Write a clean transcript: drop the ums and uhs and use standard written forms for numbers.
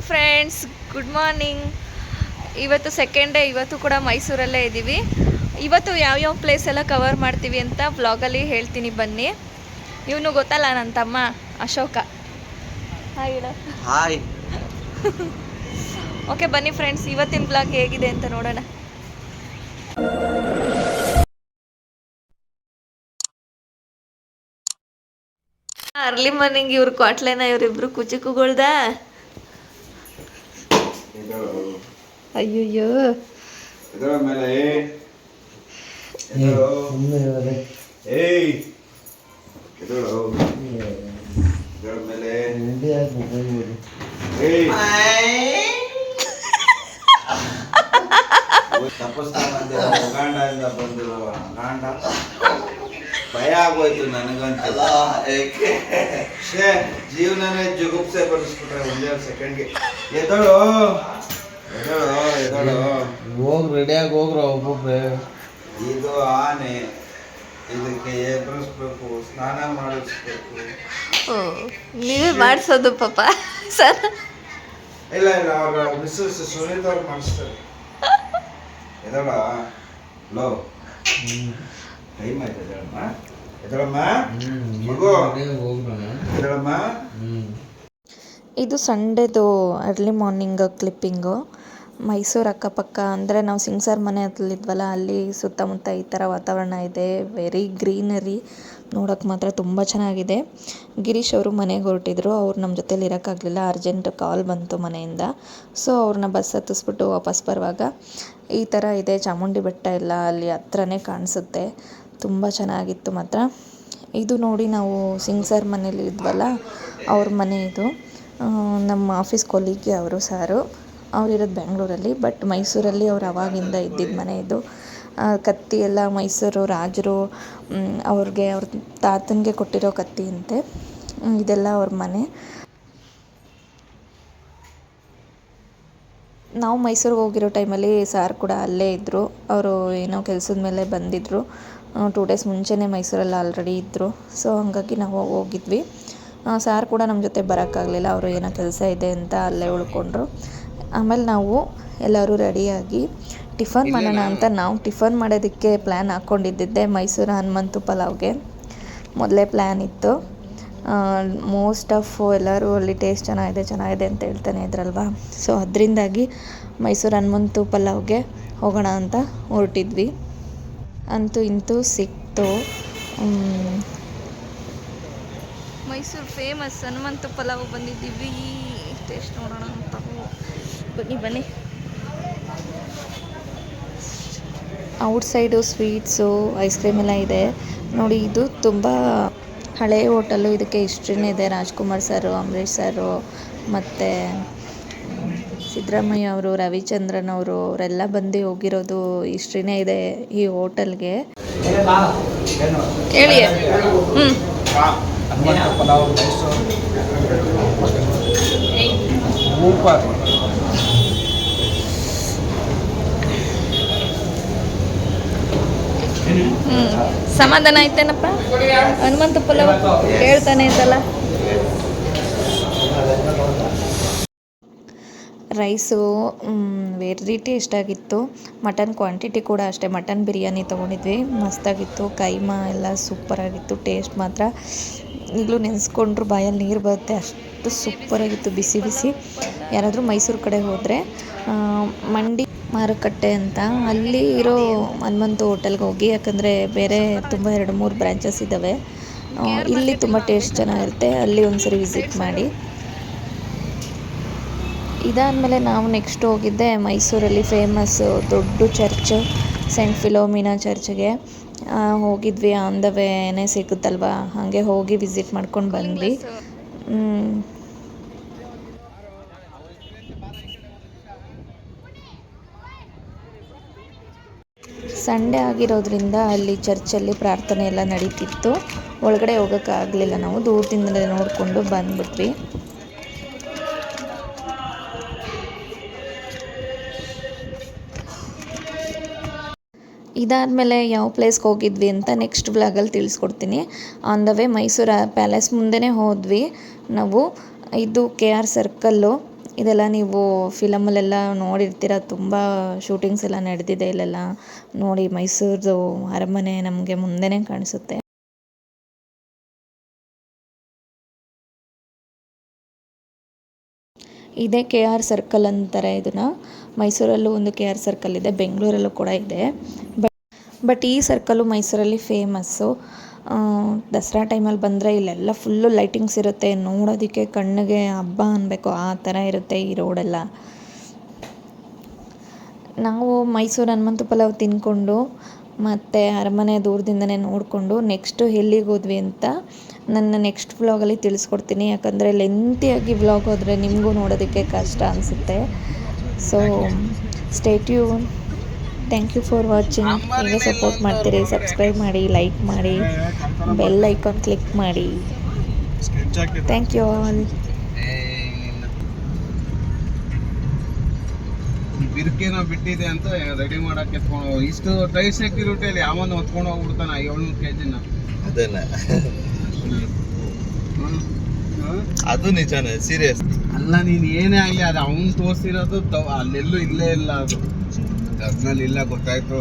Friends, good morning. ಇವತ್ತು second day. ಇವತ್ತು ಕೂಡ ಮೈಸೂರಲ್ಲೇ ಇದ್ದೀವಿ. ಇವತ್ತು ಯಾವ್ಯಾವ ಪ್ಲೇಸ್ ಎಲ್ಲ ಕವರ್ ಮಾಡ್ತೀವಿ ಅಂತ ವ್ಲಾಗಲ್ಲಿ ಹೇಳ್ತೀನಿ, ಬನ್ನಿ. ಇವನು ಗೊತ್ತಲ್ಲ, ನನ್ನ ತಮ್ಮ ಅಶೋಕ. ಹಾಯ್ ಹೇಳ. ಹಾಯ್. ಓಕೆ, ಬನ್ನಿ ಫ್ರೆಂಡ್ಸ್, ಇವತ್ತಿನ ಬ್ಲಾಗ್ ಹೇಗಿದೆ ಅಂತ ನೋಡೋಣ. ಅರ್ಲಿ ಮಾರ್ನಿಂಗ್ ಇವ್ರು ಕ್ವಾಟ್ಲೇನ, ಇವರಿಬ್ರು ಕುಚಿಕುಗಳ್ದ. ಅಯ್ಯಯ್ಯೋ, ಭಯ ಆಗೋಯ್ತು ನನಗಂತಲ್ಲ. ಜೀವನನೇ ಜುಗುಪ್ಸೆ ಬಡಿಸ್ಬಿಟ್ರೆ ಒಂದೇ ಸೆಕೆಂಡ್ಗೆ. ಎದಳು ಹೋಗ್ ರೆಡಿಯಾಗಿ ಹೋಗ್ರ ಒಬ್ಬೊಬ್ಬರೇ. ಇದು ಆನೆ, ಇದಕ್ಕೆ ಎಬ್ಬರಿಸ್ಬೇಕು, ಸ್ನಾನ ಮಾಡಿಸ್ಬೇಕು. ನೀವೇ ಮಾಡಿಸೋದು ಪಾಪ ಸರ್? ಇಲ್ಲ ಅವ್ರ ಮಿಸ್ಸಸ್ ಸುನೀತ್ ಅವ್ರು ಮಾಡಿಸ್ತಾರೆ. ಎದಳ ಲೋ, ಟೈಮ್ ಆಯ್ತು. ಎದಳಮ್ಮ ಮಗು, ಎದಳಮ್ಮ. ಇದು ಸಂಡೇದು ಅರ್ಲಿ ಮಾರ್ನಿಂಗ್ ಕ್ಲಿಪ್ಪಿಂಗು. ಮೈಸೂರು ಅಕ್ಕಪಕ್ಕ ಅಂದರೆ ನಾವು ಸಿಂಗ್ಸರ್ ಮನೆ ಹತ್ತಲಿದ್ವಲ್ಲ, ಅಲ್ಲಿ ಸುತ್ತಮುತ್ತ ಈ ಥರ ವಾತಾವರಣ ಇದೆ. ವೆರಿ ಗ್ರೀನರಿ, ನೋಡೋಕ್ಕೆ ಮಾತ್ರ ತುಂಬ ಚೆನ್ನಾಗಿದೆ. ಗಿರೀಶ್ ಅವರು ಮನೆಗೆ ಹೊರಟಿದ್ರು. ಅವ್ರು ನಮ್ಮ ಜೊತೇಲಿ ಇರೋಕ್ಕಾಗಲಿಲ್ಲ, ಅರ್ಜೆಂಟ್ ಕಾಲ್ ಬಂತು ಮನೆಯಿಂದ. ಸೊ ಅವ್ರನ್ನ ಬಸ್ ಹತ್ತಿಸ್ಬಿಟ್ಟು ವಾಪಸ್ ಬರುವಾಗ ಈ ಥರ ಇದೆ. ಚಾಮುಂಡಿ ಬೆಟ್ಟ ಎಲ್ಲ ಅಲ್ಲಿ ಹತ್ರನೇ ಕಾಣಿಸುತ್ತೆ. ತುಂಬ ಚೆನ್ನಾಗಿತ್ತು ಮಾತ್ರ. ಇದು ನೋಡಿ, ನಾವು ಸಿಂಗ್ಸರ್ ಮನೇಲಿ ಇದ್ವಲ್ಲ, ಅವ್ರ ಮನೆ ಇದು. ನಮ್ಮ ಆಫೀಸ್ ಕೊಲೀಗೆ ಅವರು ಸಾರು. ಅವರಿರೋದು ಬೆಂಗಳೂರಲ್ಲಿ, ಬಟ್ ಮೈಸೂರಲ್ಲಿ ಅವ್ರು ಅವಾಗಿಂದ ಇದ್ದಿದ್ದ ಮನೆ ಇದು. ಕತ್ತಿ ಎಲ್ಲ ಮೈಸೂರು ರಾಜರು ಅವ್ರಿಗೆ, ಅವ್ರ ತಾತನಿಗೆ ಕೊಟ್ಟಿರೋ ಕತ್ತಿ ಅಂತೆ. ಇದೆಲ್ಲ ಅವ್ರ ಮನೆ. ನಾವು ಮೈಸೂರಿಗೆ ಹೋಗಿರೋ ಟೈಮಲ್ಲಿ ಸಾರ್ ಕೂಡ ಅಲ್ಲೇ ಇದ್ದರು. ಅವರು ಏನೋ ಕೆಲಸದ ಮೇಲೆ ಬಂದಿದ್ದರು. 2 ಡೇಸ್ ಮುಂಚೆನೇ ಮೈಸೂರಲ್ಲಿ ಆಲ್ರೆಡಿ ಇದ್ದರು. ಸೊ ಹಂಗಾಗಿ ನಾವು ಹೋಗಿದ್ವಿ. ಸಾರ್ ಕೂಡ ನಮ್ಮ ಜೊತೆ ಬರೋಕ್ಕಾಗಲಿಲ್ಲ, ಅವರು ಏನೋ ಕೆಲಸ ಇದೆ ಅಂತ ಅಲ್ಲೇ ಉಳ್ಕೊಂಡ್ರು. ಆಮೇಲೆ ನಾವು ಎಲ್ಲರೂ ರೆಡಿಯಾಗಿ ಟಿಫನ್ ಮಾಡೋಣ ಅಂತ ನಾವು ಟಿಫನ್ ಮಾಡೋದಕ್ಕೆ ಪ್ಲ್ಯಾನ್ ಹಾಕ್ಕೊಂಡಿದ್ದಿದ್ದೆ ಮೈಸೂರು ಹನುಮಂತು ಪಲಾವ್ಗೆ. ಮೊದಲೇ ಪ್ಲ್ಯಾನ್ ಇತ್ತು. ಮೋಸ್ಟ್ ಆಫ್ ಎಲ್ಲರೂ ಅಲ್ಲಿ ಟೇಸ್ಟ್ ಚೆನ್ನಾಗಿದೆ ಅಂತ ಹೇಳ್ತಾನೆ ಇದ್ರಲ್ವ. ಸೊ ಅದರಿಂದಾಗಿ ಮೈಸೂರು ಹನುಮಂತು ಪಲಾವ್ಗೆ ಹೋಗೋಣ ಅಂತ ಹೊರಟಿದ್ವಿ. ಅಂತೂ ಇಂತೂ ಸಿಕ್ತು. ಮೈಸೂರು ಫೇಮಸ್ ಹನುಮಂತು ಪಲಾವ್ ಬಂದಿದ್ದೀವಿ. ಟೇಸ್ಟ್ ನೋಡೋಣ ಅಂತ. ಬನ್ನಿ. ಔಟ್ಸೈಡು ಸ್ವೀಟ್ಸು, ಐಸ್ ಕ್ರೀಮ್ ಎಲ್ಲ ಇದೆ ನೋಡಿ. ಇದು ತುಂಬ ಹಳೆಯ ಹೋಟೆಲು. ಇದಕ್ಕೆ ಹಿಸ್ಟ್ರಿನೇ ಇದೆ. ರಾಜ್ಕುಮಾರ್ ಸರು, ಅಂಬರೀಷ್ ಸರು, ಮತ್ತು ಸಿದ್ದರಾಮಯ್ಯ ಅವರು, ರವಿಚಂದ್ರನ್ ಅವರು, ಅವರೆಲ್ಲ ಬಂದು ಹೋಗಿರೋದು ಹಿಸ್ಟ್ರಿನೇ ಇದೆ ಈ ಹೋಟೆಲ್ಗೆ. ಹೇಳಿ. ಸಮಾಧಾನ ಆಯ್ತೇನಪ್ಪ? ಹನುಮಂತ ಪಲಾವ್ ಹೇಳ್ತಾನೆ ಇದ್ದಲ್ಲ. ರೈಸು ವೆರಿ ಟೇಸ್ಟಾಗಿತ್ತು. ಮಟನ್ ಕ್ವಾಂಟಿಟಿ ಕೂಡ ಅಷ್ಟೇ. ಮಟನ್ ಬಿರಿಯಾನಿ ತೊಗೊಂಡಿದ್ವಿ, ಮಸ್ತಾಗಿತ್ತು. ಕೈಮಾ ಎಲ್ಲ ಸೂಪರಾಗಿತ್ತು. ಟೇಸ್ಟ್ ಮಾತ್ರ ಈಗಲೂ ನೆನೆಸ್ಕೊಂಡ್ರು ಬಾಯಲ್ಲಿ ನೀರು ಬರುತ್ತೆ, ಅಷ್ಟು ಸೂಪರಾಗಿತ್ತು. ಬಿಸಿ ಬಿಸಿ. ಯಾರಾದರೂ ಮೈಸೂರು ಕಡೆ ಹೋದರೆ ಮಂಡಿ ಮಾರುಕಟ್ಟೆ ಅಂತ, ಅಲ್ಲಿ ಇರೋ ಹನುಮಂತು ಹೋಟೆಲ್ಗೆ ಹೋಗಿ. ಯಾಕಂದರೆ ಬೇರೆ ತುಂಬ 2-3 ಬ್ರಾಂಚಸ್ ಇದ್ದಾವೆ. ಇಲ್ಲಿ ತುಂಬ ಟೇಸ್ಟ್ ಚೆನ್ನಾಗಿರುತ್ತೆ. ಅಲ್ಲಿ ಒಂದ್ಸರಿ ವಿಸಿಟ್ ಮಾಡಿ. ಇದಾದಮೇಲೆ ನಾವು ನೆಕ್ಸ್ಟ್ ಹೋಗಿದ್ದೆ ಮೈಸೂರಲ್ಲಿ ಫೇಮಸ್ಸು ದೊಡ್ಡ ಚರ್ಚ್, ಸೆಂಟ್ ಫಿಲೋಮಿನಾ ಚರ್ಚ್ಗೆ ಹೋಗಿದ್ವಿ. ಆನ್ ದ ವೇನೇ ಸಿಗುತ್ತಲ್ವ, ಹಾಗೆ ಹೋಗಿ ವಿಸಿಟ್ ಮಾಡ್ಕೊಂಡು ಬಂದ್ವಿ. ಸಂಡೇ ಆಗಿರೋದ್ರಿಂದ ಅಲ್ಲಿ ಚರ್ಚಲ್ಲಿ ಪ್ರಾರ್ಥನೆ ಎಲ್ಲ ನಡೀತಿತ್ತು. ಒಳಗಡೆ ಹೋಗೋಕ್ಕಾಗಲಿಲ್ಲ, ನಾವು ದೂರದಿಂದಲೇ ನೋಡಿಕೊಂಡು ಬಂದ್ಬಿಟ್ವಿ. ಇದಾದಮೇಲೆ ಯಾವ ಪ್ಲೇಸ್ಗೆ ಹೋಗಿದ್ವಿ ಅಂತ ನೆಕ್ಸ್ಟ್ ವ್ಲಾಗಲ್ಲಿ ತಿಳಿಸ್ಕೊಡ್ತೀನಿ. On the way Mysuru palace ಮುಂದೆನೇ ಹೋದ್ವಿ ನಾವು. ಇದು KR ಸರ್ಕಲ್ಲು. ಇದೆಲ್ಲ ನೀವು ಫಿಲಮಲ್ಲೆಲ್ಲ ನೋಡಿರ್ತೀರ, ತುಂಬ ಶೂಟಿಂಗ್ಸ್ ಎಲ್ಲ ನಡೆದಿದೆ ಇಲ್ಲೆಲ್ಲ. ನೋಡಿ ಮೈಸೂರದು ಅರಮನೆ ನಮಗೆ ಮುಂದೆನೇ ಕಾಣಿಸುತ್ತೆ. ಇದೇ ಕೆ ಆರ್ ಸರ್ಕಲ್ ಅಂತಾರೆ ಇದನ್ನು. ಮೈಸೂರಲ್ಲೂ ಒಂದು ಕೆ ಆರ್ ಸರ್ಕಲ್ ಇದೆ, ಬೆಂಗಳೂರಲ್ಲೂ ಕೂಡ ಇದೆ. ಬಟ್ ಈ ಸರ್ಕಲ್ಲು ಮೈಸೂರಲ್ಲಿ ಫೇಮಸ್ಸು. ದಸರಾ ಟೈಮಲ್ಲಿ ಬಂದರೆ ಇಲ್ಲೆಲ್ಲ ಫುಲ್ಲು ಲೈಟಿಂಗ್ಸ್ ಇರುತ್ತೆ, ನೋಡೋದಕ್ಕೆ ಕಣ್ಣಿಗೆ ಹಬ್ಬ ಅನ್ನಬೇಕು, ಆ ಥರ ಇರುತ್ತೆ ಈ ರೋಡೆಲ್ಲ. ನಾವು ಮೈಸೂರು ಹನುಮಂತು ಪಲಾವ್ ತಿಂದ್ಕೊಂಡು ಮತ್ತು ಅರಮನೆ ದೂರದಿಂದನೇ ನೋಡಿಕೊಂಡು ನೆಕ್ಸ್ಟು ಎಲ್ಲಿಗೆ ಹೋದ್ವಿ ಅಂತ ನನ್ನ ನೆಕ್ಸ್ಟ್ ವ್ಲಾಗಲ್ಲಿ ತಿಳಿಸ್ಕೊಡ್ತೀನಿ. ಯಾಕಂದರೆ ಲೆಂತಿಯಾಗಿ ವ್ಲಾಗ್ ಹೋದರೆ ನಿಮಗೂ ನೋಡೋದಕ್ಕೆ ಕಷ್ಟ ಅನಿಸುತ್ತೆ. So stay tune. Thank you for watching. ಹೀಗೆ ಸಪೋರ್ಟ್ ಮಾಡ್ತೀರಿ, ಸಬ್ಸ್ಕ್ರೈಬ್ ಮಾಡಿ, ಲೈಕ್ ಮಾಡಿ, ಬೆಲ್ ಐಕಾನ್ ಕ್ಲಿಕ್ ಮಾಡಿ. Thank you all. ಬಿರುಕೇನೋ ಬಿಟ್ಟಿದೆ ಅಂತ ರೆಡಿ ಮಾಡಕ್ಕೆ ಎತ್ಕೊಂಡು ಇಷ್ಟು ಟೈಟ್ ಸೆಕ್ಯೂರಿಟಿಯಲ್ಲಿ ಯಾವನ್ನ ಹೊತ್ಕೊಂಡು ಹೋಗ್ಬಿಡ್ತಾನ 700 kg. ಅದನ್ನ ಅದು ನಿಜಾನೇ, ಸೀರಿಯಸ್ ಅಲ್ಲ, ನೀನ್ ಏನೇ ಆಗ್ಲಿ ಅದು ಅವ್ನು ತೋರಿಸಿರೋದು ಅಲ್ಲೆಲ್ಲೂ ಇಲ್ಲೇ ಇಲ್ಲ, ಅದು ಅದ್ರಲ್ಲಿ ಇಲ್ಲ, ಗೊತ್ತಾಯ್ತು.